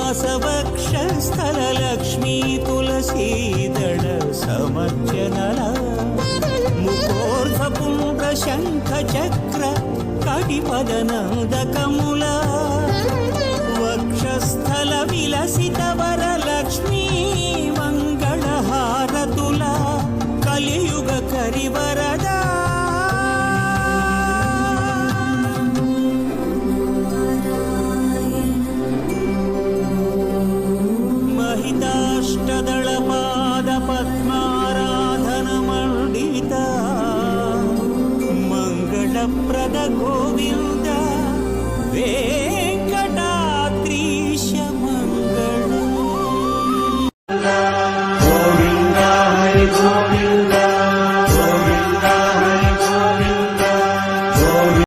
శ్రీనివాసవక్షస్థల లక్ష్మీ తులసీదళ సమర్చనల ముఖోర్ధపుండ్ర శంఖ చక్ర కటిపదనందకముల వక్షస్థల విలసిత వరలక్ష్మీ మంగళహారతుల కలియుగ కరివరదా మహితాష్టదళపాద పద్మారాధన మండిత మంగళప్రద గోవింద వెంకటాద్రీశ మంగళం.